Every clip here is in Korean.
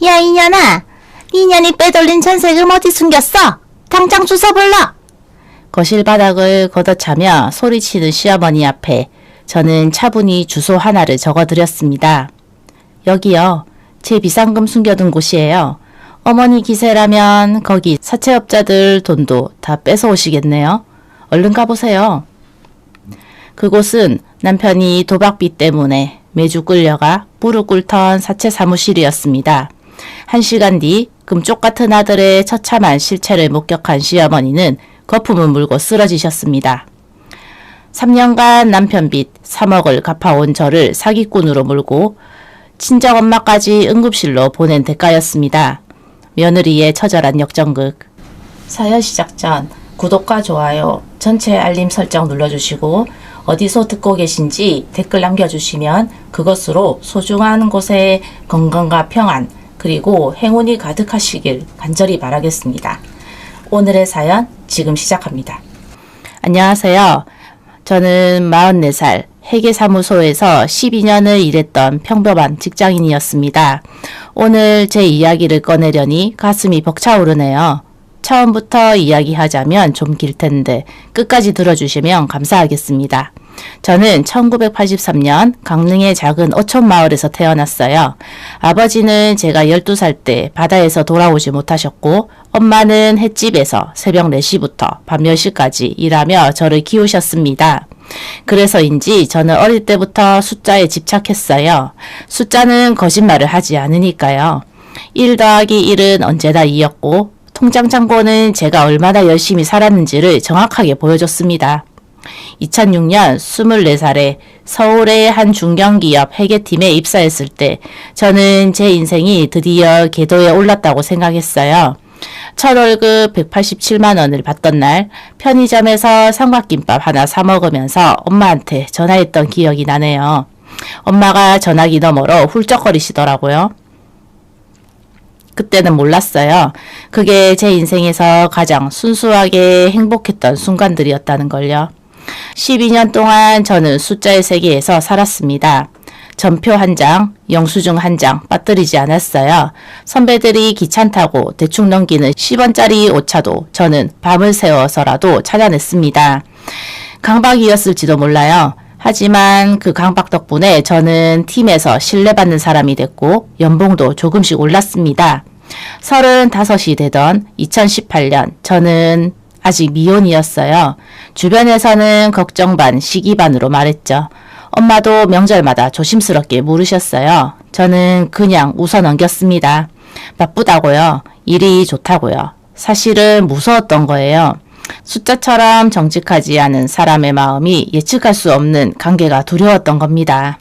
야, 이년아! 이년이 빼돌린 전세금 어디 숨겼어? 당장 주워 불러! 거실 바닥을 걷어차며 소리치는 시어머니 앞에 저는 차분히 주소 하나를 적어드렸습니다. 여기요. 제 비상금 숨겨둔 곳이에요. 어머니 기세라면 거기 사채업자들 돈도 다 뺏어오시겠네요. 얼른 가보세요. 그곳은 남편이 도박비 때문에 매주 끌려가 무릎 꿇던 사채 사무실이었습니다. 1시간 뒤 금쪽 같은 아들의 처참한 실체를 목격한 시어머니는 거품을 물고 쓰러지셨습니다. 3년간 남편 빚 3억을 갚아온 저를 사기꾼으로 몰고 친정엄마까지 응급실로 보낸 대가였습니다. 며느리의 처절한 역전극. 사연 시작 전 구독과 좋아요, 전체 알림 설정 눌러주시고 어디서 듣고 계신지 댓글 남겨주시면 그것으로 소중한 곳에 건강과 평안 그리고 행운이 가득하시길 간절히 바라겠습니다. 오늘의 사연 지금 시작합니다. 안녕하세요. 저는 44살 회계사무소에서 12년을 일했던 평범한 직장인이었습니다. 오늘 제 이야기를 꺼내려니 가슴이 벅차오르네요. 처음부터 이야기하자면 좀 길 텐데 끝까지 들어주시면 감사하겠습니다. 저는 1983년 강릉의 작은 어촌 마을에서 태어났어요. 아버지는 제가 12살 때 바다에서 돌아오지 못하셨고 엄마는 횟집에서 새벽 4시부터 밤 10시까지 일하며 저를 키우셨습니다. 그래서인지 저는 어릴 때부터 숫자에 집착했어요. 숫자는 거짓말을 하지 않으니까요. 1 더하기 1은 언제나 2였고 통장 잔고는 제가 얼마나 열심히 살았는지를 정확하게 보여줬습니다. 2006년 24살에 서울의 한 중견기업 회계팀에 입사했을 때 저는 제 인생이 드디어 궤도에 올랐다고 생각했어요. 첫 월급 187만 원을 받던 날 편의점에서 삼각김밥 하나 사 먹으면서 엄마한테 전화했던 기억이 나네요. 엄마가 전화기 너머로 훌쩍거리시더라고요. 그때는 몰랐어요. 그게 제 인생에서 가장 순수하게 행복했던 순간들이었다는 걸요. 12년 동안 저는 숫자의 세계에서 살았습니다. 전표 한 장, 영수증 한 장 빠뜨리지 않았어요. 선배들이 귀찮다고 대충 넘기는 10원짜리 오차도 저는 밤을 새워서라도 찾아냈습니다. 강박이었을지도 몰라요. 하지만 그 강박 덕분에 저는 팀에서 신뢰받는 사람이 됐고 연봉도 조금씩 올랐습니다. 35이 되던 2018년 저는 아직 미혼이었어요. 주변에서는 걱정 반 시기 반으로 말했죠. 엄마도 명절마다 조심스럽게 물으셨어요. 저는 그냥 웃어 넘겼습니다. 바쁘다고요. 일이 좋다고요. 사실은 무서웠던 거예요. 숫자처럼 정직하지 않은 사람의 마음이 예측할 수 없는 관계가 두려웠던 겁니다.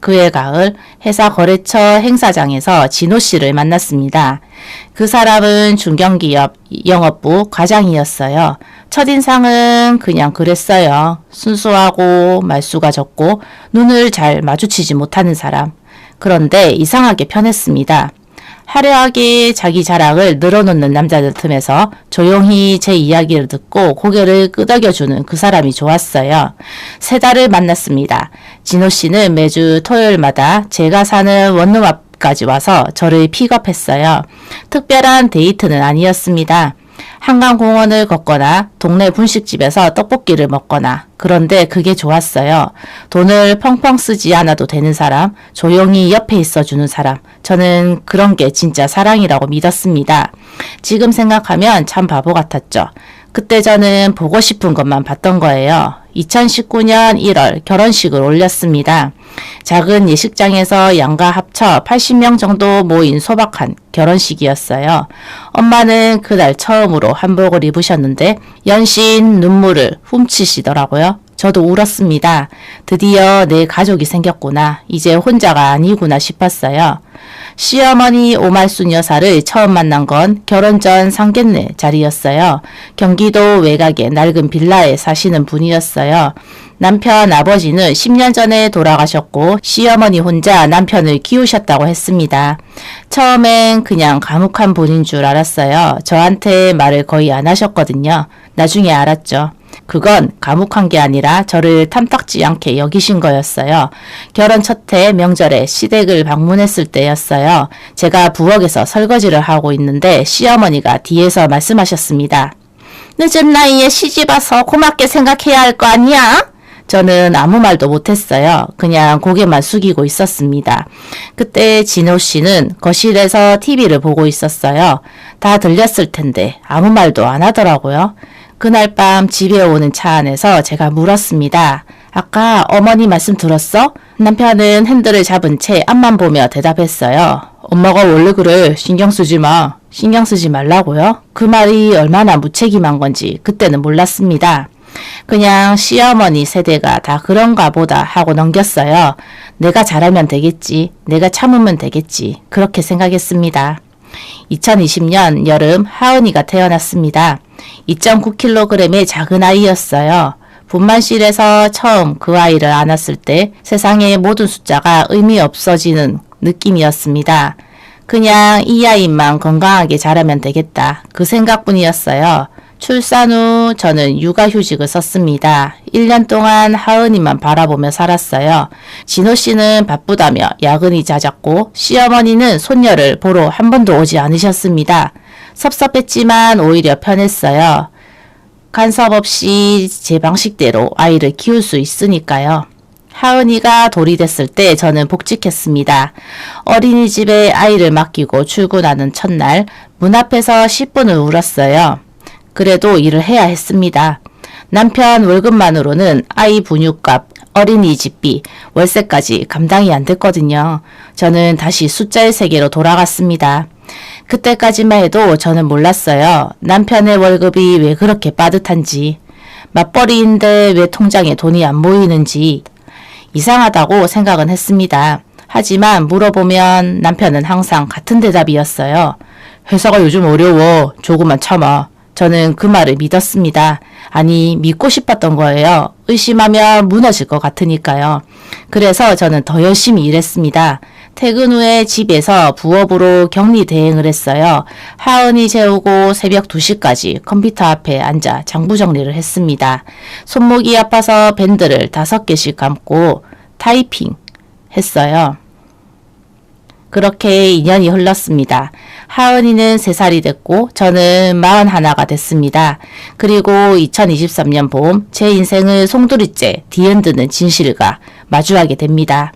그해 가을 회사 거래처 행사장에서 진호 씨를 만났습니다. 그 사람은 중견기업 영업부 과장이었어요. 첫인상은 그냥 그랬어요. 순수하고 말수가 적고 눈을 잘 마주치지 못하는 사람. 그런데 이상하게 편했습니다. 화려하게 자기 자랑을 늘어놓는 남자들 틈에서 조용히 제 이야기를 듣고 고개를 끄덕여주는 그 사람이 좋았어요. 3달을 만났습니다. 진호 씨는 매주 토요일마다 제가 사는 원룸 앞까지 와서 저를 픽업했어요. 특별한 데이트는 아니었습니다. 한강공원을 걷거나 동네 분식집에서 떡볶이를 먹거나 그런데 그게 좋았어요. 돈을 펑펑 쓰지 않아도 되는 사람, 조용히 옆에 있어주는 사람. 저는 그런 게 진짜 사랑이라고 믿었습니다. 지금 생각하면 참 바보 같았죠. 그때 저는 보고 싶은 것만 봤던 거예요. 2019년 1월 결혼식을 올렸습니다. 작은 예식장에서 양가 합쳐 80명 정도 모인 소박한 결혼식이었어요. 엄마는 그날 처음으로 한복을 입으셨는데 연신 눈물을 훔치시더라고요. 저도 울었습니다. 드디어 내 가족이 생겼구나. 이제 혼자가 아니구나 싶었어요. 시어머니 오말순 여사를 처음 만난 건 결혼 전 상견례 자리였어요. 경기도 외곽의 낡은 빌라에 사시는 분이었어요. 남편 아버지는 10년 전에 돌아가셨고 시어머니 혼자 남편을 키우셨다고 했습니다. 처음엔 그냥 과묵한 분인 줄 알았어요. 저한테 말을 거의 안 하셨거든요. 나중에 알았죠. 그건 과묵한 게 아니라 저를 탐탁지 않게 여기신 거였어요. 결혼 첫해 명절에 시댁을 방문했을 때였어요. 제가 부엌에서 설거지를 하고 있는데 시어머니가 뒤에서 말씀하셨습니다. 늦은 나이에 시집와서 고맙게 생각해야 할 거 아니야? 저는 아무 말도 못했어요. 그냥 고개만 숙이고 있었습니다. 그때 진호 씨는 거실에서 TV를 보고 있었어요. 다 들렸을 텐데 아무 말도 안 하더라고요. 그날 밤 집에 오는 차 안에서 제가 물었습니다. 아까 어머니 말씀 들었어? 남편은 핸들을 잡은 채 앞만 보며 대답했어요. 엄마가 원래 그래. 신경 쓰지 마. 신경 쓰지 말라고요? 그 말이 얼마나 무책임한 건지 그때는 몰랐습니다. 그냥 시어머니 세대가 다 그런가 보다 하고 넘겼어요. 내가 잘하면 되겠지. 내가 참으면 되겠지. 그렇게 생각했습니다. 2020년 여름 하은이가 태어났습니다. 2.9kg의 작은 아이였어요. 분만실에서 처음 그 아이를 안았을 때 세상의 모든 숫자가 의미 없어지는 느낌이었습니다. 그냥 이 아이만 건강하게 자라면 되겠다. 그 생각뿐이었어요. 출산 후 저는 육아휴직을 썼습니다. 1년 동안 하은이만 바라보며 살았어요. 진호 씨는 바쁘다며 야근이 잦았고 시어머니는 손녀를 보러 한 번도 오지 않으셨습니다. 섭섭했지만 오히려 편했어요. 간섭 없이 제 방식대로 아이를 키울 수 있으니까요. 하은이가 돌이 됐을 때 저는 복직했습니다. 어린이집에 아이를 맡기고 출근하는 첫날 문 앞에서 10분을 울었어요. 그래도 일을 해야 했습니다. 남편 월급만으로는 아이 분유값, 어린이집비, 월세까지 감당이 안 됐거든요. 저는 다시 숫자의 세계로 돌아갔습니다. 그때까지만 해도 저는 몰랐어요. 남편의 월급이 왜 그렇게 빠듯한지, 맞벌이인데 왜 통장에 돈이 안 모이는지 이상하다고 생각은 했습니다. 하지만 물어보면 남편은 항상 같은 대답이었어요. 회사가 요즘 어려워. 조금만 참아. 저는 그 말을 믿었습니다. 아니, 믿고 싶었던 거예요. 의심하면 무너질 것 같으니까요. 그래서 저는 더 열심히 일했습니다. 퇴근 후에 집에서 부업으로 격리 대행을 했어요. 하은이 재우고 새벽 2시까지 컴퓨터 앞에 앉아 장부 정리를 했습니다. 손목이 아파서 밴드를 5개씩 감고 타이핑 했어요. 그렇게 2년이 흘렀습니다. 하은이는 3살이 됐고 저는 41가 됐습니다. 그리고 2023년 봄 제 인생을 송두리째 뒤흔드는 진실과 마주하게 됩니다.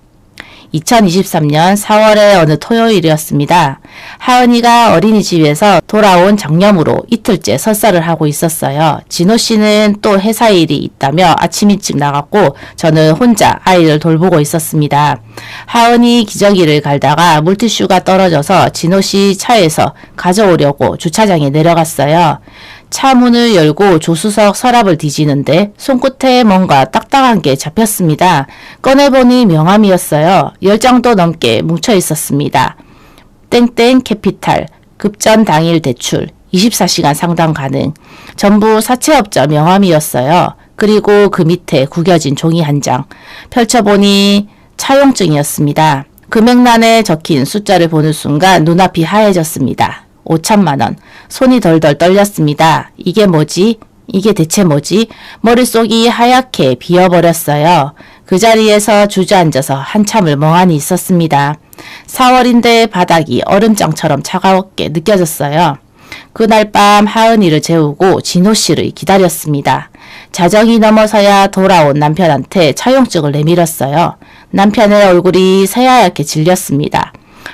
2023년 4월의 어느 토요일이었습니다. 하은이가 어린이집에서 돌아온 정념으로 이틀째 설사를 하고 있었어요. 진호 씨는 또 회사 일이 있다며 아침 일찍 나갔고 저는 혼자 아이를 돌보고 있었습니다. 하은이 기저귀를 갈다가 물티슈가 떨어져서 진호 씨 차에서 가져오려고 주차장에 내려갔어요. 차 문을 열고 조수석 서랍을 뒤지는데 손끝에 뭔가 딱딱한 게 잡혔습니다. 꺼내보니 명함이었어요. 10장도 넘게 뭉쳐 있었습니다. 땡땡 캐피탈, 급전 당일 대출, 24시간 상담 가능. 전부 사채업자 명함이었어요. 그리고 그 밑에 구겨진 종이 한 장. 펼쳐보니 차용증이었습니다. 금액란에 적힌 숫자를 보는 순간 눈앞이 하얘졌습니다. 5천만 원. 손이 덜덜 떨렸습니다. 이게 뭐지? 이게 대체 뭐지? 머릿속이 하얗게 비어버렸어요. 그 자리에서 주저앉아서 한참을 멍하니 있었습니다. 4월인데 바닥이 얼음장처럼 차가웠게 느껴졌어요. 그날 밤 하은이를 재우고 진호 씨를 기다렸습니다. 자정이 넘어서야 돌아온 남편한테 차용증을 내밀었어요. 남편의 얼굴이 새하얗게 질렸습니다.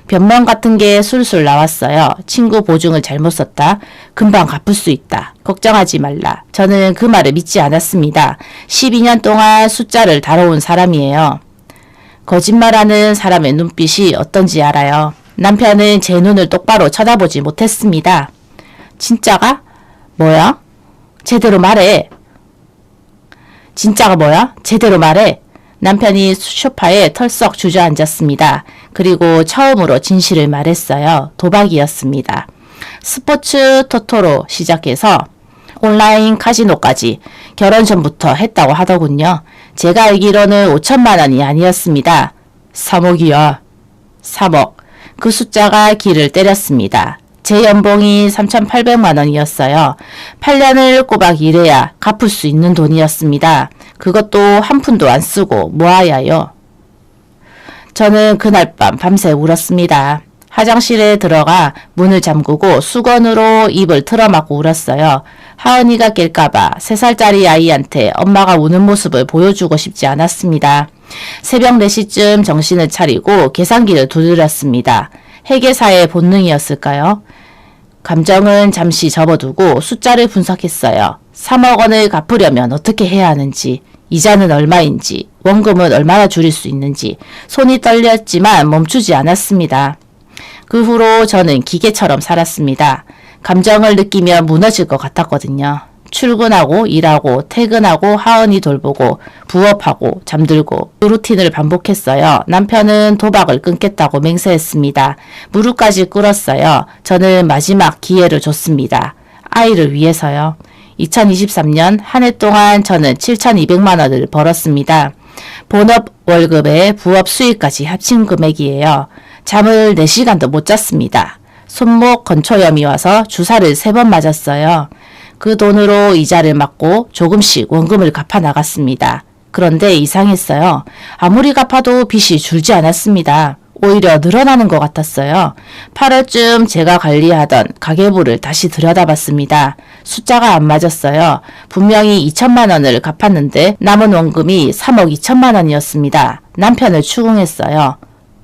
변명 같은 게 술술 나왔어요. 친구 보증을 잘못 썼다. 금방 갚을 수 있다. 걱정하지 말라. 저는 그 말을 믿지 않았습니다. 12년 동안 숫자를 다뤄온 사람이에요. 거짓말하는 사람의 눈빛이 어떤지 알아요. 남편은 제 눈을 똑바로 쳐다보지 못했습니다. 진짜가? 뭐야? 제대로 말해. 진짜가 뭐야? 제대로 말해. 남편이 소파에 털썩 주저앉았습니다. 그리고 처음으로 진실을 말했어요. 도박이었습니다. 스포츠 토토로 시작해서 온라인 카지노까지 결혼 전부터 했다고 하더군요. 제가 알기로는 5천만 원이 아니었습니다. 3억이야. 3억. 그 숫자가 귀를 때렸습니다. 제 연봉이 3,800만 원이었어요. 8년을 꼬박 일해야 갚을 수 있는 돈이었습니다. 그것도 한 푼도 안 쓰고 모아야요. 저는 그날 밤 밤새 울었습니다. 화장실에 들어가 문을 잠그고 수건으로 입을 틀어막고 울었어요. 하은이가 깰까봐 3살짜리 아이한테 엄마가 우는 모습을 보여주고 싶지 않았습니다. 새벽 4시쯤 정신을 차리고 계산기를 두드렸습니다. 회계사의 본능이었을까요? 감정은 잠시 접어두고 숫자를 분석했어요. 3억 원을 갚으려면 어떻게 해야 하는지, 이자는 얼마인지, 원금은 얼마나 줄일 수 있는지 손이 떨렸지만 멈추지 않았습니다. 그 후로 저는 기계처럼 살았습니다. 감정을 느끼면 무너질 것 같았거든요. 출근하고 일하고 퇴근하고 하은이 돌보고 부업하고 잠들고 그 루틴을 반복했어요. 남편은 도박을 끊겠다고 맹세했습니다. 무릎까지 꿇었어요. 저는 마지막 기회를 줬습니다. 아이를 위해서요. 2023년 한 해 동안 저는 7,200만 원을 벌었습니다. 본업 월급에 부업 수익까지 합친 금액이에요. 잠을 4시간도 못 잤습니다. 손목 건초염이 와서 주사를 3번 맞았어요. 그 돈으로 이자를 막고 조금씩 원금을 갚아 나갔습니다. 그런데 이상했어요. 아무리 갚아도 빚이 줄지 않았습니다. 오히려 늘어나는 것 같았어요. 8월쯤 제가 관리하던 가계부를 다시 들여다봤습니다. 숫자가 안 맞았어요. 분명히 2천만 원을 갚았는데 남은 원금이 3억 2천만 원이었습니다. 남편을 추궁했어요.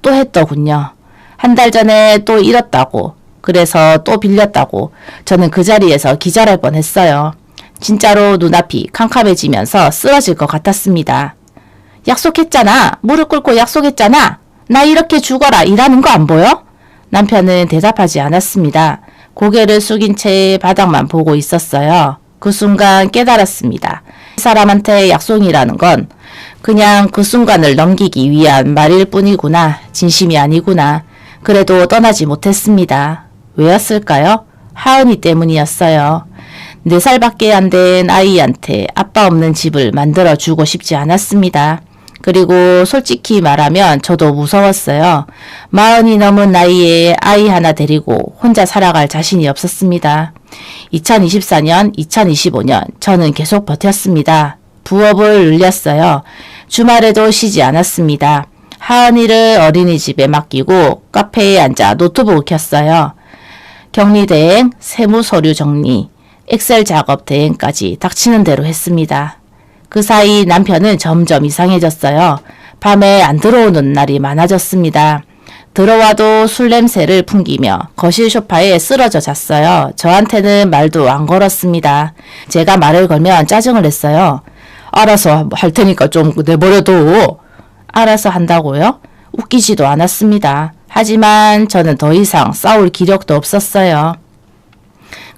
또 했더군요. 한 달 전에 또 잃었다고. 그래서 또 빌렸다고. 저는 그 자리에서 기절할 뻔했어요. 진짜로 눈앞이 캄캄해지면서 쓰러질 것 같았습니다. 약속했잖아. 무릎 꿇고 약속했잖아. 나 이렇게 죽어라 일하는 거 안 보여? 남편은 대답하지 않았습니다. 고개를 숙인 채 바닥만 보고 있었어요. 그 순간 깨달았습니다. 이 사람한테 약속이라는 건 그냥 그 순간을 넘기기 위한 말일 뿐이구나. 진심이 아니구나. 그래도 떠나지 못했습니다. 왜였을까요? 하은이 때문이었어요. 4살밖에 안 된 아이한테 아빠 없는 집을 만들어주고 싶지 않았습니다. 그리고 솔직히 말하면 저도 무서웠어요. 40이 넘은 나이에 아이 하나 데리고 혼자 살아갈 자신이 없었습니다. 2024년, 2025년 저는 계속 버텼습니다. 부업을 늘렸어요. 주말에도 쉬지 않았습니다. 하은이를 어린이집에 맡기고 카페에 앉아 노트북을 켰어요. 격리 대행, 세무 서류 정리, 엑셀 작업 대행까지 닥치는 대로 했습니다. 그 사이 남편은 점점 이상해졌어요. 밤에 안 들어오는 날이 많아졌습니다. 들어와도 술 냄새를 풍기며 거실 소파에 쓰러져 잤어요. 저한테는 말도 안 걸었습니다. 제가 말을 걸면 짜증을 냈어요. 알아서 할 테니까 좀 내버려둬. 알아서 한다고요? 웃기지도 않았습니다. 하지만 저는 더 이상 싸울 기력도 없었어요.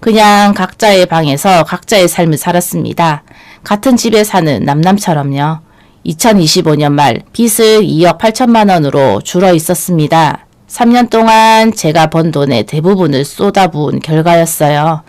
그냥 각자의 방에서 각자의 삶을 살았습니다. 같은 집에 사는 남남처럼요. 2025년 말 빚을 2억 8천만 원으로 줄어 있었습니다. 3년 동안 제가 번 돈의 대부분을 쏟아부은 결과였어요.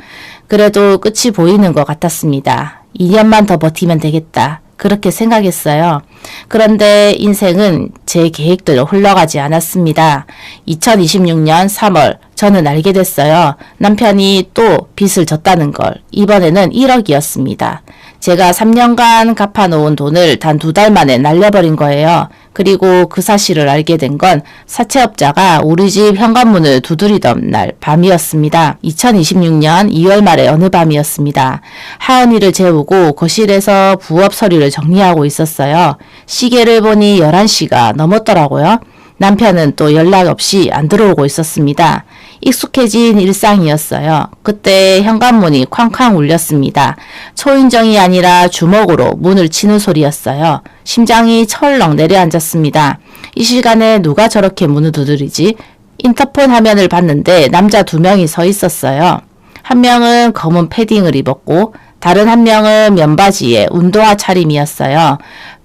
그래도 끝이 보이는 것 같았습니다. 2년만 더 버티면 되겠다. 그렇게 생각했어요. 그런데 인생은 제 계획대로 흘러가지 않았습니다. 2026년 3월 저는 알게 됐어요. 남편이 또 빚을 졌다는 걸. 이번에는 1억이었습니다. 제가 3년간 갚아놓은 돈을 단 2달 만에 날려버린 거예요. 그리고 그 사실을 알게 된 건 사채업자가 우리 집 현관문을 두드리던 날 밤이었습니다. 2026년 2월 말의 어느 밤이었습니다. 하은이를 재우고 거실에서 부업 서류를 정리하고 있었어요. 시계를 보니 11시가 넘었더라고요. 남편은 또 연락 없이 안 들어오고 있었습니다. 익숙해진 일상이었어요. 그때 현관문이 쾅쾅 울렸습니다. 초인종이 아니라 주먹으로 문을 치는 소리였어요. 심장이 철렁 내려앉았습니다. 이 시간에 누가 저렇게 문을 두드리지? 인터폰 화면을 봤는데 남자 2명이 서 있었어요. 한 명은 검은 패딩을 입었고 다른 한 명은 면바지에 운동화 차림이었어요.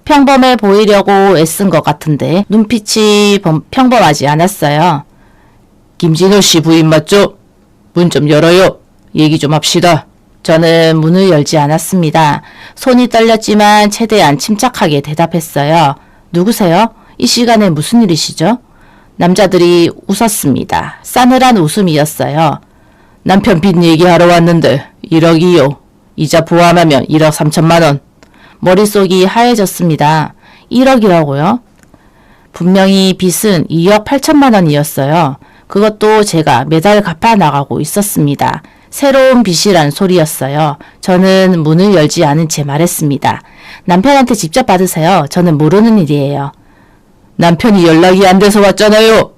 평범해 보이려고 애쓴 것 같은데 눈빛이 평범하지 않았어요. 김진호 씨 부인 맞죠? 문 좀 열어요. 얘기 좀 합시다. 저는 문을 열지 않았습니다. 손이 떨렸지만 최대한 침착하게 대답했어요. 누구세요? 이 시간에 무슨 일이시죠? 남자들이 웃었습니다. 싸늘한 웃음이었어요. 남편 빚 얘기하러 왔는데 1억이요. 이자 포함하면 1억 3천만 원. 머릿속이 하얘졌습니다. 1억이라고요? 분명히 빚은 2억 8천만 원이었어요. 그것도 제가 매달 갚아 나가고 있었습니다. 새로운 빚이란 소리였어요. 저는 문을 열지 않은 채 말했습니다. 남편한테 직접 받으세요. 저는 모르는 일이에요. 남편이 연락이 안 돼서 왔잖아요.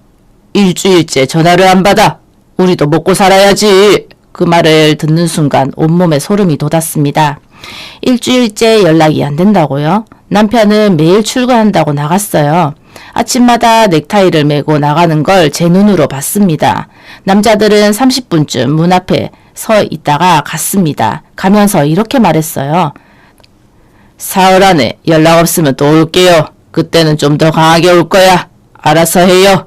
일주일째 전화를 안 받아. 우리도 먹고 살아야지. 그 말을 듣는 순간 온몸에 소름이 돋았습니다. 일주일째 연락이 안 된다고요? 남편은 매일 출근한다고 나갔어요. 아침마다 넥타이를 메고 나가는 걸 제 눈으로 봤습니다. 남자들은 30분쯤 문 앞에 서 있다가 갔습니다. 가면서 이렇게 말했어요. 사흘 안에 연락 없으면 또 올게요. 그때는 좀 더 강하게 올 거야. 알아서 해요.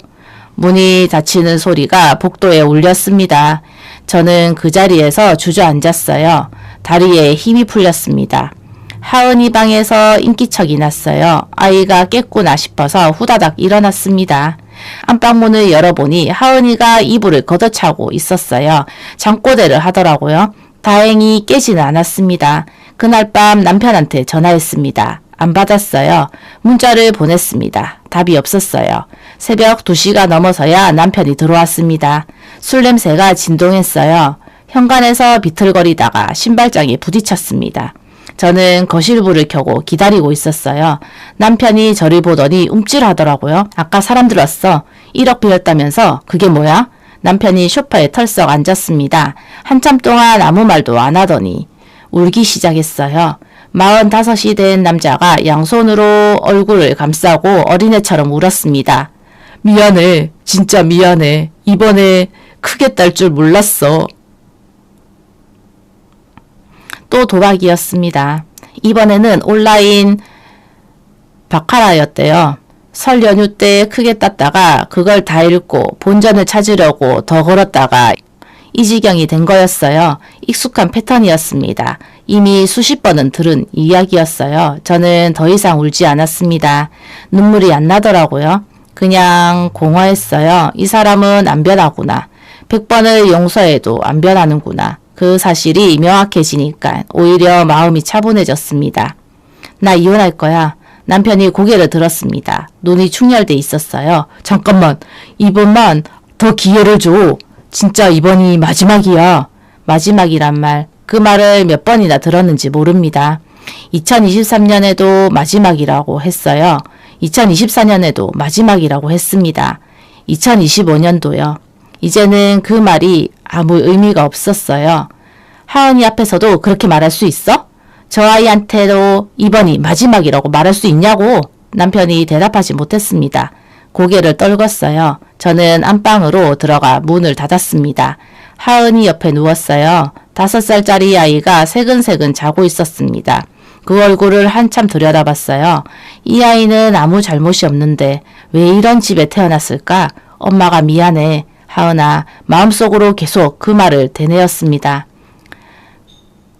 문이 닫히는 소리가 복도에 울렸습니다. 저는 그 자리에서 주저앉았어요. 다리에 힘이 풀렸습니다. 하은이 방에서 인기척이 났어요. 아이가 깼구나 싶어서 후다닥 일어났습니다. 안방문을 열어보니 하은이가 이불을 걷어차고 있었어요. 잠꼬대를 하더라고요. 다행히 깨지는 않았습니다. 그날 밤 남편한테 전화했습니다. 안 받았어요. 문자를 보냈습니다. 답이 없었어요. 새벽 2시가 넘어서야 남편이 들어왔습니다. 술 냄새가 진동했어요. 현관에서 비틀거리다가 신발장에 부딪혔습니다. 저는 거실불을 켜고 기다리고 있었어요. 남편이 저를 보더니 움찔하더라고요. 아까 사람 들었어. 1억 빌렸다면서 그게 뭐야? 남편이 소파에 털썩 앉았습니다. 한참 동안 아무 말도 안 하더니 울기 시작했어요. 45이 된 남자가 양손으로 얼굴을 감싸고 어린애처럼 울었습니다. 미안해. 진짜 미안해. 이번에 크게 딸 줄 몰랐어. 또 도박이었습니다. 이번에는 온라인 바카라였대요. 설 연휴 때 크게 땄다가 그걸 다 잃고 본전을 찾으려고 더 걸었다가 이 지경이 된 거였어요. 익숙한 패턴이었습니다. 이미 수십 번은 들은 이야기였어요. 저는 더 이상 울지 않았습니다. 눈물이 안 나더라고요. 그냥 공허했어요. 이 사람은 안 변하구나. 100번을 용서해도 안 변하는구나. 그 사실이 명확해지니까 오히려 마음이 차분해졌습니다. 나 이혼할 거야. 남편이 고개를 들었습니다. 눈이 충혈돼 있었어요. 잠깐만, 이번만 더 기회를 줘. 진짜 이번이 마지막이야. 마지막이란 말, 그 말을 몇 번이나 들었는지 모릅니다. 2023년에도 마지막이라고 했어요. 2024년에도 마지막이라고 했습니다. 2025년도요. 이제는 그 말이 아무 의미가 없었어요. 하은이 앞에서도 그렇게 말할 수 있어? 저 아이한테도 이번이 마지막이라고 말할 수 있냐고? 남편이 대답하지 못했습니다. 고개를 떨궜어요. 저는 안방으로 들어가 문을 닫았습니다. 하은이 옆에 누웠어요. 5살짜리 아이가 새근새근 자고 있었습니다. 그 얼굴을 한참 들여다봤어요. 이 아이는 아무 잘못이 없는데 왜 이런 집에 태어났을까? 엄마가 미안해. 하은아, 마음속으로 계속 그 말을 되뇌었습니다.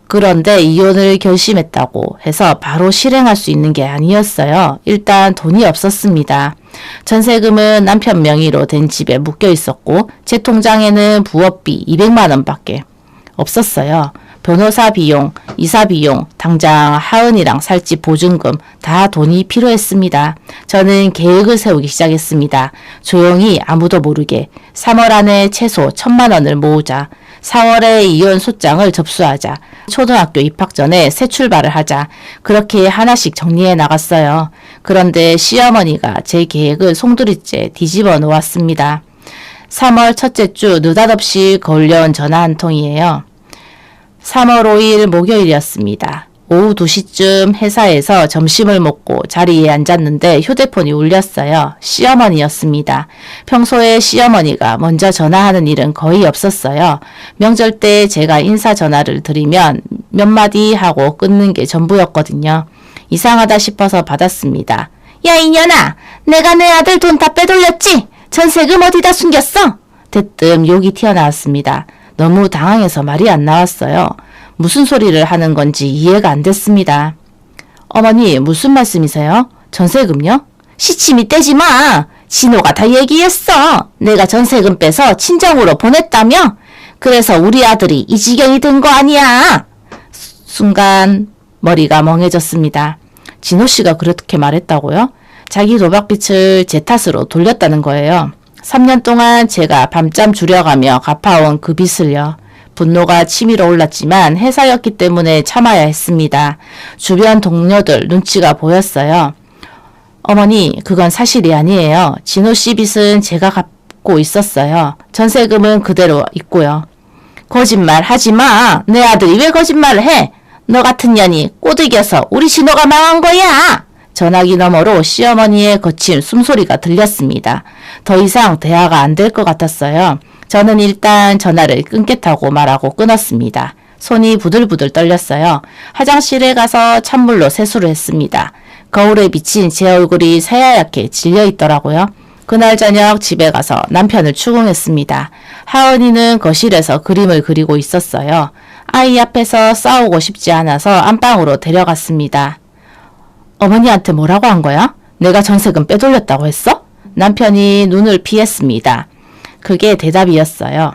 그런데 이혼을 결심했다고 해서 바로 실행할 수 있는 게 아니었어요. 일단 돈이 없었습니다. 전세금은 남편 명의로 된 집에 묶여 있었고 제 통장에는 부업비 200만 원밖에 없었어요. 변호사 비용, 이사 비용, 당장 하은이랑 살 집 보증금 다 돈이 필요했습니다. 저는 계획을 세우기 시작했습니다. 조용히 아무도 모르게 3월 안에 최소 1,000만 원을 모으자. 4월에 이혼 소장을 접수하자. 초등학교 입학 전에 새 출발을 하자. 그렇게 하나씩 정리해 나갔어요. 그런데 시어머니가 제 계획을 송두리째 뒤집어 놓았습니다. 3월 첫째 주 느닷없이 걸려온 전화 한 통이에요. 3월 5일 목요일이었습니다. 오후 2시쯤 회사에서 점심을 먹고 자리에 앉았는데 휴대폰이 울렸어요. 시어머니였습니다. 평소에 시어머니가 먼저 전화하는 일은 거의 없었어요. 명절 때 제가 인사 전화를 드리면 몇 마디 하고 끊는 게 전부였거든요. 이상하다 싶어서 받았습니다. 야 이년아, 내가 내 아들 돈 다 빼돌렸지? 전세금 어디다 숨겼어? 대뜸 욕이 튀어나왔습니다. 너무 당황해서 말이 안 나왔어요. 무슨 소리를 하는 건지 이해가 안 됐습니다. 어머니, 무슨 말씀이세요? 전세금요? 시침이 떼지 마. 진호가 다 얘기했어. 내가 전세금 빼서 친정으로 보냈다며? 그래서 우리 아들이 이 지경이 된 거 아니야. 순간 머리가 멍해졌습니다. 진호 씨가 그렇게 말했다고요? 자기 도박빚을 제 탓으로 돌렸다는 거예요. 3년 동안 제가 밤잠 줄여가며 갚아온 그 빚을요. 분노가 치밀어 올랐지만 회사였기 때문에 참아야 했습니다. 주변 동료들 눈치가 보였어요. 어머니, 그건 사실이 아니에요. 진호 씨 빚은 제가 갚고 있었어요. 전세금은 그대로 있고요. 거짓말 하지 마. 내 아들이 왜 거짓말을 해? 너 같은 년이 꼬드겨서 우리 진호가 망한 거야. 전화기 너머로 시어머니의 거친 숨소리가 들렸습니다. 더 이상 대화가 안 될 것 같았어요. 저는 일단 전화를 끊겠다고 말하고 끊었습니다. 손이 부들부들 떨렸어요. 화장실에 가서 찬물로 세수를 했습니다. 거울에 비친 제 얼굴이 새하얗게 질려 있더라고요. 그날 저녁 집에 가서 남편을 추궁했습니다. 하은이는 거실에서 그림을 그리고 있었어요. 아이 앞에서 싸우고 싶지 않아서 안방으로 데려갔습니다. 어머니한테 뭐라고 한 거야? 내가 전세금 빼돌렸다고 했어? 남편이 눈을 피했습니다. 그게 대답이었어요.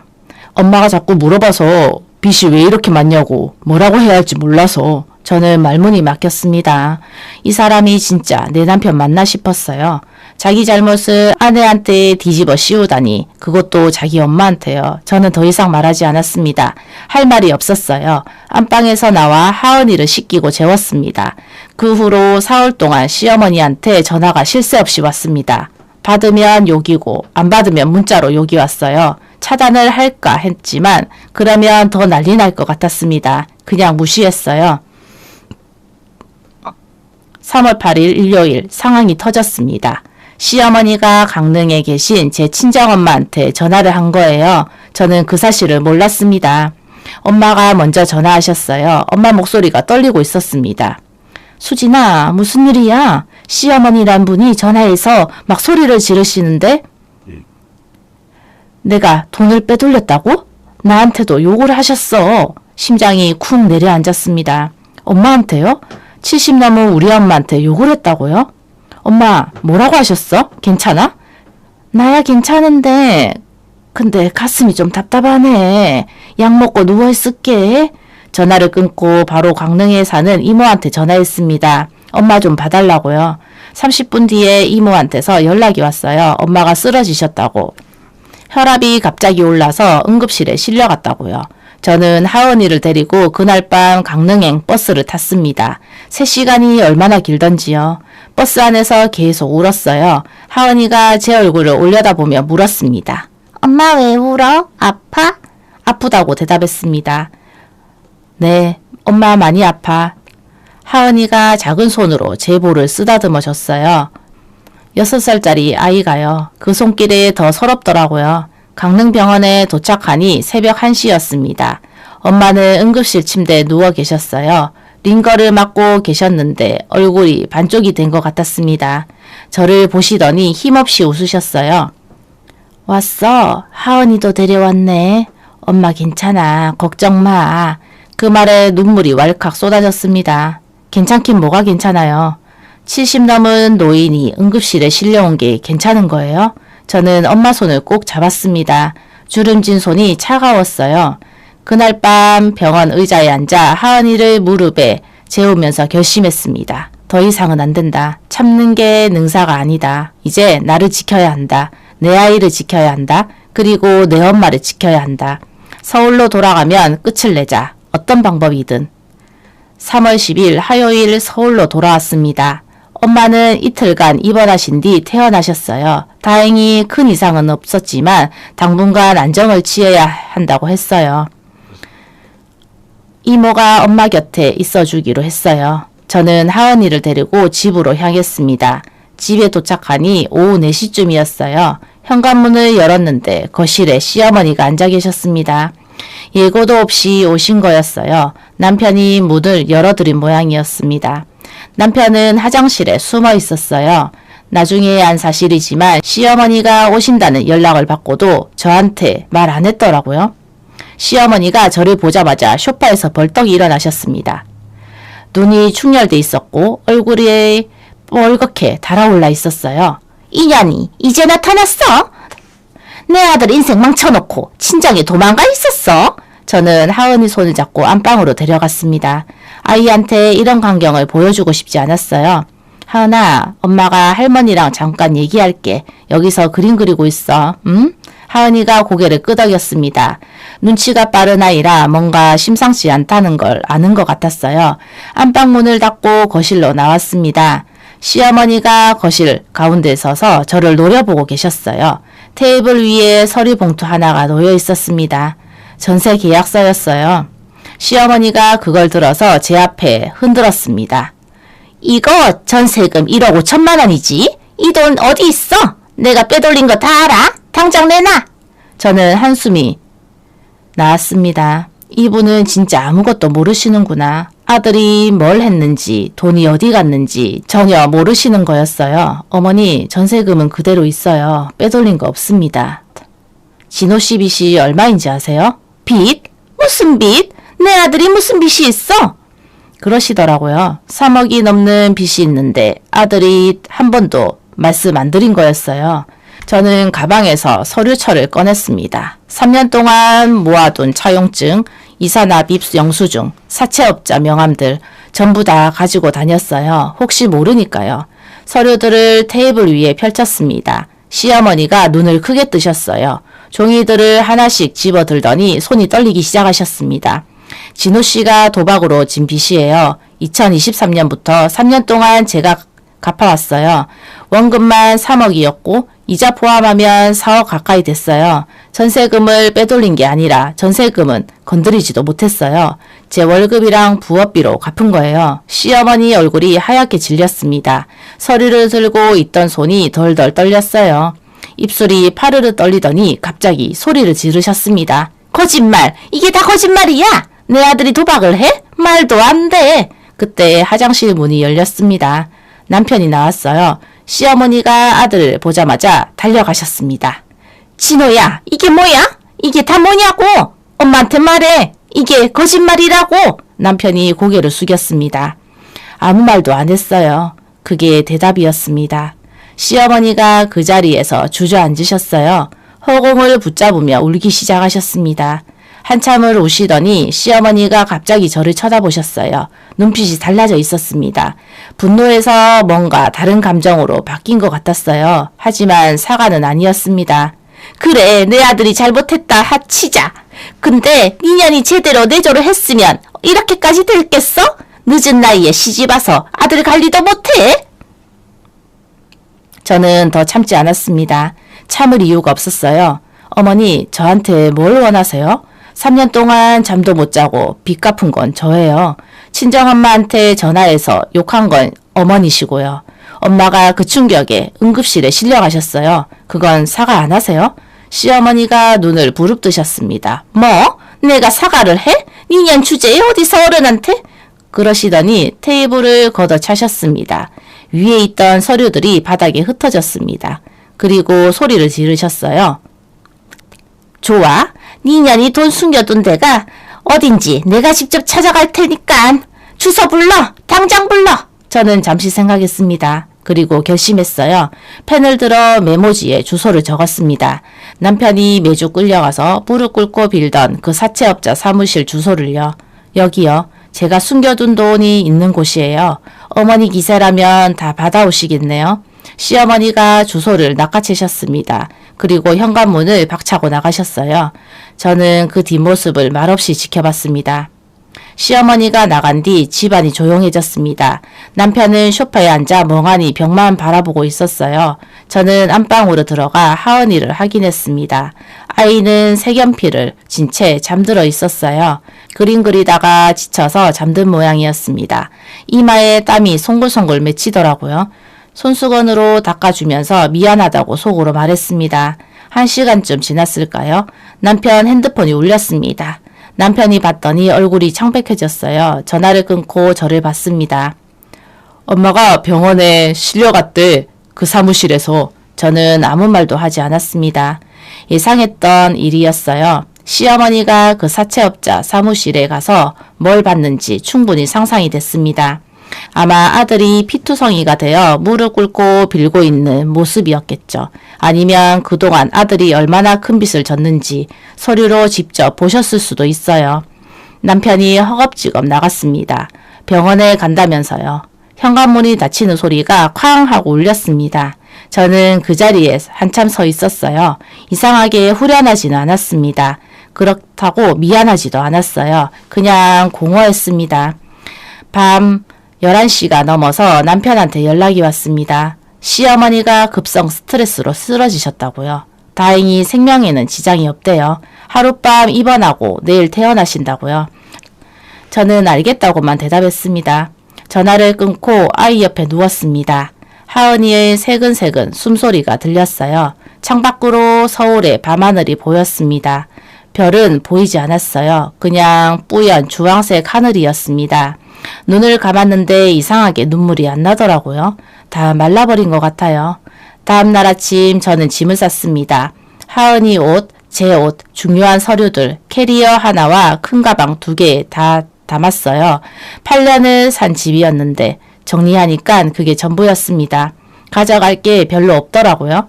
엄마가 자꾸 물어봐서 빚이 왜 이렇게 많냐고 뭐라고 해야 할지 몰라서 저는 말문이 막혔습니다. 이 사람이 진짜 내 남편 맞나 싶었어요. 자기 잘못을 아내한테 뒤집어 씌우다니 그것도 자기 엄마한테요. 저는 더 이상 말하지 않았습니다. 할 말이 없었어요. 안방에서 나와 하은이를 씻기고 재웠습니다. 그 후로 사흘 동안 시어머니한테 전화가 쉴 새 없이 왔습니다. 받으면 욕이고 안 받으면 문자로 욕이 왔어요. 차단을 할까 했지만 그러면 더 난리 날 것 같았습니다. 그냥 무시했어요. 3월 8일 일요일 상황이 터졌습니다. 시어머니가 강릉에 계신 제 친정엄마한테 전화를 한 거예요. 저는 그 사실을 몰랐습니다. 엄마가 먼저 전화하셨어요. 엄마 목소리가 떨리고 있었습니다. 수진아, 무슨 일이야? 시어머니란 분이 전화해서 막 소리를 지르시는데? 내가 돈을 빼돌렸다고? 나한테도 욕을 하셨어. 심장이 쿵 내려앉았습니다. 엄마한테요? 70 넘은 우리 엄마한테 욕을 했다고요? 엄마, 뭐라고 하셨어? 괜찮아? 나야 괜찮은데, 근데 가슴이 좀 답답하네. 약 먹고 누워있을게. 전화를 끊고 바로 강릉에 사는 이모한테 전화했습니다. 엄마 좀 봐달라고요. 30분 뒤에 이모한테서 연락이 왔어요. 엄마가 쓰러지셨다고. 혈압이 갑자기 올라서 응급실에 실려갔다고요. 저는 하은이를 데리고 그날 밤 강릉행 버스를 탔습니다. 3시간이 얼마나 길던지요. 버스 안에서 계속 울었어요. 하은이가 제 얼굴을 올려다보며 물었습니다. 엄마 왜 울어? 아파? 아프다고 대답했습니다. 네, 엄마 많이 아파. 하은이가 작은 손으로 제 볼을 쓰다듬어 줬어요. 6살짜리 아이가요. 그 손길이 더 서럽더라고요. 강릉병원에 도착하니 새벽 1시였습니다. 엄마는 응급실 침대에 누워 계셨어요. 링거를 맞고 계셨는데 얼굴이 반쪽이 된 것 같았습니다. 저를 보시더니 힘없이 웃으셨어요. 왔어. 하은이도 데려왔네. 엄마 괜찮아. 걱정 마. 그 말에 눈물이 왈칵 쏟아졌습니다. 괜찮긴 뭐가 괜찮아요. 70 넘은 노인이 응급실에 실려온 게 괜찮은 거예요? 저는 엄마 손을 꼭 잡았습니다. 주름진 손이 차가웠어요. 그날 밤 병원 의자에 앉아 하은이를 무릎에 재우면서 결심했습니다. 더 이상은 안 된다. 참는 게 능사가 아니다. 이제 나를 지켜야 한다. 내 아이를 지켜야 한다. 그리고 내 엄마를 지켜야 한다. 서울로 돌아가면 끝을 내자. 어떤 방법이든. 3월 10일 화요일 서울로 돌아왔습니다. 엄마는 이틀간 입원하신 뒤 퇴원하셨어요. 다행히 큰 이상은 없었지만 당분간 안정을 취해야 한다고 했어요. 이모가 엄마 곁에 있어주기로 했어요. 저는 하은이를 데리고 집으로 향했습니다. 집에 도착하니 오후 4시쯤이었어요. 현관문을 열었는데 거실에 시어머니가 앉아 계셨습니다. 예고도 없이 오신 거였어요. 남편이 문을 열어드린 모양이었습니다. 남편은 화장실에 숨어 있었어요. 나중에 안 사실이지만 시어머니가 오신다는 연락을 받고도 저한테 말 안 했더라고요. 시어머니가 저를 보자마자 소파에서 벌떡 일어나셨습니다. 눈이 충혈돼 있었고 얼굴이 뻘겋게 달아올라 있었어요. 이년이 이제 나타났어? 내 아들 인생 망쳐놓고 친정에 도망가 있었어? 있어? 저는 하은이 손을 잡고 안방으로 데려갔습니다. 아이한테 이런 광경을 보여주고 싶지 않았어요. 하은아, 엄마가 할머니랑 잠깐 얘기할게. 여기서 그림 그리고 있어. 응? 하은이가 고개를 끄덕였습니다. 눈치가 빠른 아이라 뭔가 심상치 않다는 걸 아는 것 같았어요. 안방 문을 닫고 거실로 나왔습니다. 시어머니가 거실 가운데 서서 저를 노려보고 계셨어요. 테이블 위에 서류 봉투 하나가 놓여 있었습니다. 전세 계약서였어요. 시어머니가 그걸 들어서 제 앞에 흔들었습니다. 이거 전세금 1억 5천만 원이지? 이 돈 어디 있어? 내가 빼돌린 거 다 알아? 당장 내놔! 저는 한숨이 나왔습니다. 이분은 진짜 아무것도 모르시는구나. 아들이 뭘 했는지, 돈이 어디 갔는지 전혀 모르시는 거였어요. 어머니, 전세금은 그대로 있어요. 빼돌린 거 없습니다. 진호 씨 빚이 얼마인지 아세요? 빚? 무슨 빚? 내 아들이 무슨 빚이 있어? 그러시더라고요. 3억이 넘는 빚이 있는데 아들이 한 번도 말씀 안 드린 거였어요. 저는 가방에서 서류철을 꺼냈습니다. 3년 동안 모아둔 차용증, 이사납입 영수증, 사채업자 명함들 전부 다 가지고 다녔어요. 혹시 모르니까요. 서류들을 테이블 위에 펼쳤습니다. 시어머니가 눈을 크게 뜨셨어요. 종이들을 하나씩 집어들더니 손이 떨리기 시작하셨습니다. 진호 씨가 도박으로 진 빚이에요. 2023년부터 3년 동안 제가 갚아왔어요. 원금만 3억이었고 이자 포함하면 4억 가까이 됐어요. 전세금을 빼돌린 게 아니라 전세금은 건드리지도 못했어요. 제 월급이랑 부업비로 갚은 거예요. 시어머니 얼굴이 하얗게 질렸습니다. 서류를 들고 있던 손이 덜덜 떨렸어요. 입술이 파르르 떨리더니 갑자기 소리를 지르셨습니다. 거짓말! 이게 다 거짓말이야! 내 아들이 도박을 해? 말도 안 돼! 그때 화장실 문이 열렸습니다. 남편이 나왔어요. 시어머니가 아들을 보자마자 달려가셨습니다. 진호야, 이게 뭐야? 이게 다 뭐냐고? 엄마한테 말해! 이게 거짓말이라고! 남편이 고개를 숙였습니다. 아무 말도 안 했어요. 그게 대답이었습니다. 시어머니가 그 자리에서 주저앉으셨어요. 허공을 붙잡으며 울기 시작하셨습니다. 한참을 우시더니 시어머니가 갑자기 저를 쳐다보셨어요. 눈빛이 달라져 있었습니다. 분노에서 뭔가 다른 감정으로 바뀐 것 같았어요. 하지만 사과는 아니었습니다. 그래, 내 아들이 잘못했다 하치자. 근데 니년이 제대로 내조를 했으면 이렇게까지 됐겠어? 늦은 나이에 시집와서 아들 관리도 못해? 저는 더 참지 않았습니다. 참을 이유가 없었어요. 어머니, 저한테 뭘 원하세요? 3년 동안 잠도 못 자고 빚 갚은 건 저예요. 친정엄마한테 전화해서 욕한 건 어머니시고요. 엄마가 그 충격에 응급실에 실려가셨어요. 그건 사과 안 하세요? 시어머니가 눈을 부릅뜨셨습니다. 뭐? 내가 사과를 해? 니년 주제에 어디서 어른한테? 그러시더니 테이블을 걷어차셨습니다. 위에 있던 서류들이 바닥에 흩어졌습니다. 그리고 소리를 지르셨어요. 좋아. 니년이 돈 숨겨둔 데가 어딘지 내가 직접 찾아갈 테니까 주소 불러. 당장 불러. 저는 잠시 생각했습니다. 그리고 결심했어요. 펜을 들어 메모지에 주소를 적었습니다. 남편이 매주 끌려가서 무릎 꿇고 빌던 그 사채업자 사무실 주소를요. 여기요. 제가 숨겨둔 돈이 있는 곳이에요. 어머니 기세라면 다 받아오시겠네요. 시어머니가 주소를 낚아채셨습니다. 그리고 현관문을 박차고 나가셨어요. 저는 그 뒷모습을 말없이 지켜봤습니다. 시어머니가 나간 뒤 집안이 조용해졌습니다. 남편은 소파에 앉아 멍하니 벽만 바라보고 있었어요. 저는 안방으로 들어가 하은이를 확인했습니다. 아이는 색연필을 진 채 잠들어 있었어요. 그림 그리다가 지쳐서 잠든 모양이었습니다. 이마에 땀이 송글송글 맺히더라고요. 손수건으로 닦아주면서 미안하다고 속으로 말했습니다. 1시간쯤 지났을까요? 남편 핸드폰이 울렸습니다. 남편이 봤더니 얼굴이 창백해졌어요. 전화를 끊고 저를 봤습니다. 엄마가 병원에 실려갔대. 그 사무실에서. 저는 아무 말도 하지 않았습니다. 예상했던 일이었어요. 시어머니가 그 사채업자 사무실에 가서 뭘 봤는지 충분히 상상이 됐습니다. 아마 아들이 피투성이가 되어 무릎 꿇고 빌고 있는 모습이었겠죠. 아니면 그동안 아들이 얼마나 큰 빚을 졌는지 서류로 직접 보셨을 수도 있어요. 남편이 허겁지겁 나갔습니다. 병원에 간다면서요. 현관문이 닫히는 소리가 쾅 하고 울렸습니다. 저는 그 자리에 한참 서 있었어요. 이상하게 후련하지는 않았습니다. 그렇다고 미안하지도 않았어요. 그냥 공허했습니다. 밤 11시가 넘어서 남편한테 연락이 왔습니다. 시어머니가 급성 스트레스로 쓰러지셨다고요. 다행히 생명에는 지장이 없대요. 하룻밤 입원하고 내일 퇴원하신다고요. 저는 알겠다고만 대답했습니다. 전화를 끊고 아이 옆에 누웠습니다. 하은이의 새근새근 숨소리가 들렸어요. 창밖으로 서울의 밤하늘이 보였습니다. 별은 보이지 않았어요. 그냥 뿌연 주황색 하늘이었습니다. 눈을 감았는데 이상하게 눈물이 안 나더라고요. 다 말라버린 것 같아요. 다음날 아침 저는 짐을 쌌습니다. 하은이 옷, 제 옷, 중요한 서류들, 캐리어 하나와 큰 가방 2개 다 담았어요. 8년을 산 집이었는데 정리하니까 그게 전부였습니다. 가져갈 게 별로 없더라고요.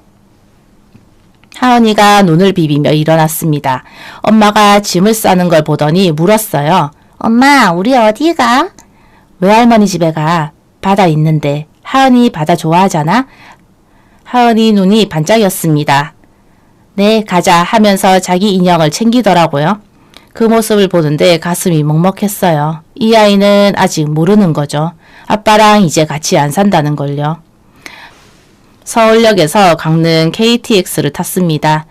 하은이가 눈을 비비며 일어났습니다. 엄마가 짐을 싸는 걸 보더니 물었어요. 엄마, 우리 어디 가? 외할머니 집에 가. 바다 있는데. 하은이 바다 좋아하잖아? 하은이 눈이 반짝였습니다. 네, 가자 하면서 자기 인형을 챙기더라고요. 그 모습을 보는데 가슴이 먹먹했어요. 이 아이는 아직 모르는 거죠. 아빠랑 이제 같이 안 산다는 걸요. 서울역에서 강릉 KTX를 탔습니다.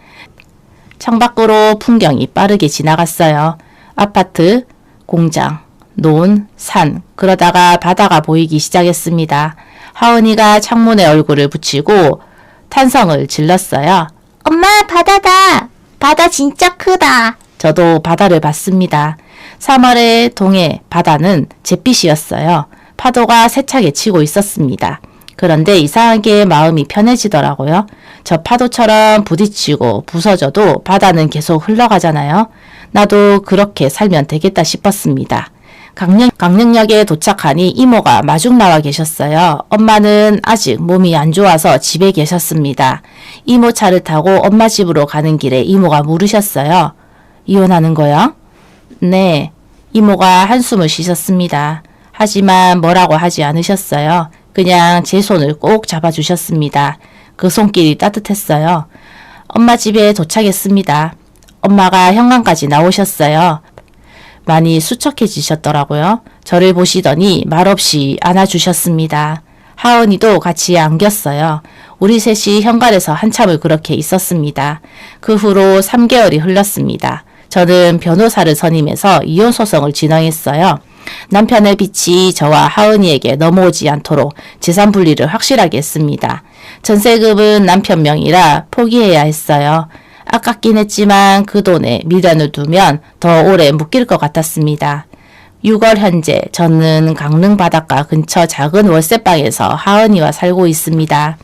창밖으로 풍경이 빠르게 지나갔어요. 아파트, 공장, 논, 산, 그러다가 바다가 보이기 시작했습니다. 하은이가 창문에 얼굴을 붙이고 탄성을 질렀어요. 엄마, 바다다. 바다 진짜 크다. 저도 바다를 봤습니다. 3월의 동해 바다는 잿빛이었어요. 파도가 세차게 치고 있었습니다. 그런데 이상하게 마음이 편해지더라고요. 저 파도처럼 부딪히고 부서져도 바다는 계속 흘러가잖아요. 나도 그렇게 살면 되겠다 싶었습니다. 강릉역에 도착하니 이모가 마중 나와 계셨어요. 엄마는 아직 몸이 안 좋아서 집에 계셨습니다. 이모 차를 타고 엄마 집으로 가는 길에 이모가 물으셨어요. 이혼하는 거야? 네. 이모가 한숨을 쉬셨습니다. 하지만 뭐라고 하지 않으셨어요. 그냥 제 손을 꼭 잡아주셨습니다. 그 손길이 따뜻했어요. 엄마 집에 도착했습니다. 엄마가 현관까지 나오셨어요. 많이 수척해지셨더라고요. 저를 보시더니 말없이 안아주셨습니다. 하은이도 같이 안겼어요. 우리 셋이 현관에서 한참을 그렇게 있었습니다. 그 후로 3개월이 흘렀습니다. 저는 변호사를 선임해서 이혼 소송을 진행했어요. 남편의 빚이 저와 하은이에게 넘어오지 않도록 재산 분리를 확실하게 했습니다. 전세금은 남편 명의라 포기해야 했어요. 아깝긴 했지만 그 돈에 미련을 두면 더 오래 묶일 것 같았습니다. 6월 현재 저는 강릉 바닷가 근처 작은 월세방에서 하은이와 살고 있습니다.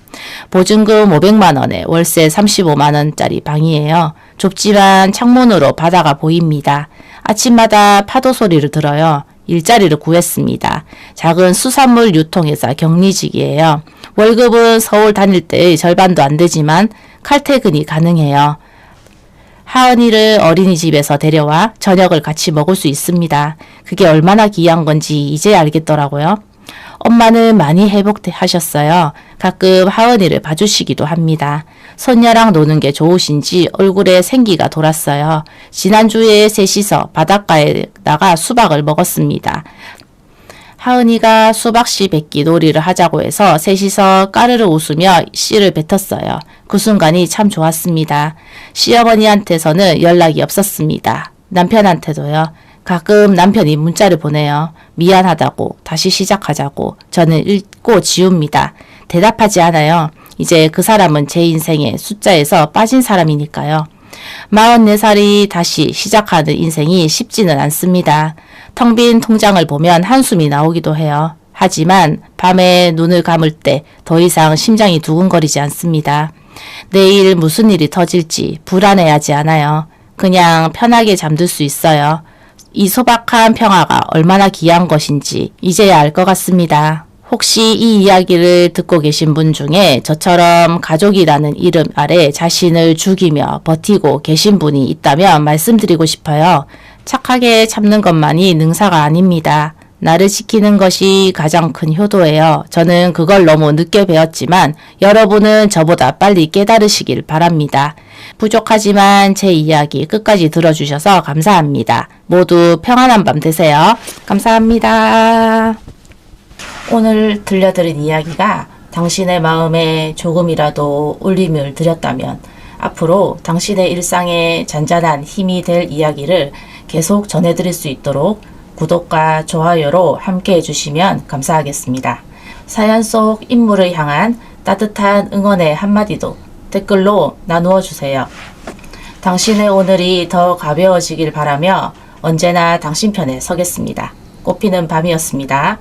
보증금 500만 원에 월세 35만 원짜리 방이에요. 좁지만 창문으로 바다가 보입니다. 아침마다 파도 소리를 들어요. 일자리를 구했습니다. 작은 수산물 유통회사 격리직이에요. 월급은 서울 다닐 때의 절반도 안 되지만 칼퇴근이 가능해요. 하은이를 어린이집에서 데려와 저녁을 같이 먹을 수 있습니다. 그게 얼마나 귀한 건지 이제 알겠더라고요. 엄마는 많이 회복하셨어요. 가끔 하은이를 봐주시기도 합니다. 손녀랑 노는 게 좋으신지 얼굴에 생기가 돌았어요. 지난주에 셋이서 바닷가에 나가 수박을 먹었습니다. 하은이가 수박씨 뱉기 놀이를 하자고 해서 셋이서 까르르 웃으며 씨를 뱉었어요. 그 순간이 참 좋았습니다. 시어머니한테서는 연락이 없었습니다. 남편한테도요. 가끔 남편이 문자를 보내요. 미안하다고, 다시 시작하자고. 저는 읽고 지웁니다. 대답하지 않아요. 이제 그 사람은 제 인생의 숫자에서 빠진 사람이니까요. 44살이 다시 시작하는 인생이 쉽지는 않습니다. 텅 빈 통장을 보면 한숨이 나오기도 해요. 하지만 밤에 눈을 감을 때 더 이상 심장이 두근거리지 않습니다. 내일 무슨 일이 터질지 불안해하지 않아요. 그냥 편하게 잠들 수 있어요. 이 소박한 평화가 얼마나 귀한 것인지 이제야 알 것 같습니다. 혹시 이 이야기를 듣고 계신 분 중에 저처럼 가족이라는 이름 아래 자신을 죽이며 버티고 계신 분이 있다면 말씀드리고 싶어요. 착하게 참는 것만이 능사가 아닙니다. 나를 지키는 것이 가장 큰 효도예요. 저는 그걸 너무 늦게 배웠지만 여러분은 저보다 빨리 깨달으시길 바랍니다. 부족하지만 제 이야기 끝까지 들어주셔서 감사합니다. 모두 평안한 밤 되세요. 감사합니다. 오늘 들려드린 이야기가 당신의 마음에 조금이라도 울림을 드렸다면 앞으로 당신의 일상에 잔잔한 힘이 될 이야기를 계속 전해드릴 수 있도록 구독과 좋아요로 함께 해주시면 감사하겠습니다. 사연 속 인물을 향한 따뜻한 응원의 한마디도 댓글로 나누어 주세요. 당신의 오늘이 더 가벼워지길 바라며 언제나 당신 편에 서겠습니다. 꽃피는 밤이었습니다.